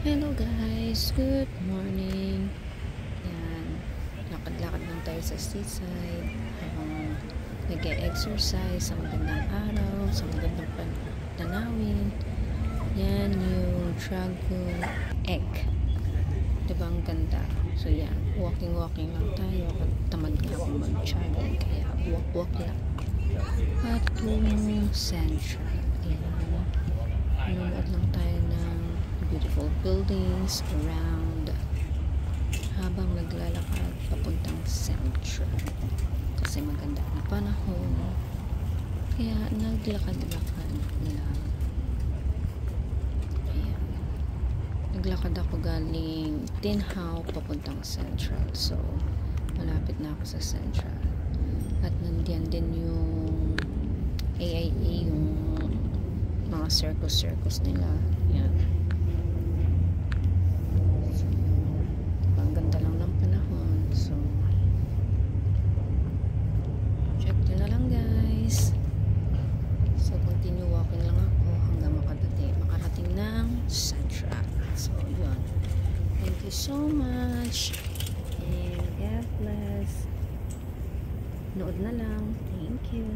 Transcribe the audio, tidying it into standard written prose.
Hello guys, good morning. Yan, lakad-lakad lang tayo sa seaside habang nag-e-exercise sa magandang araw, sa magandang tanawin. Yan yung dragon egg. Diba ang ganda? So yan, walking lang tayo at tamad nga akong mag-jogging kaya walk lang. At yung Central, yan, nanonood lang tayo ng beautiful buildings around habang naglalakad papuntang Central kasi maganda ang panahon kaya naglakad-lakad lang. Ayan. Naglakad ako galing Tinhao papuntang Central, so malapit na ako sa Central at nandiyan din yung AIA, yung mga circus nila. Yan. Ang ganda lang ng panahon. So, check nyo na lang guys. So, continue walking lang ako hanggang makarating ng Central. So, yun. Thank you so much. And God bless. Nood na lang. Thank you.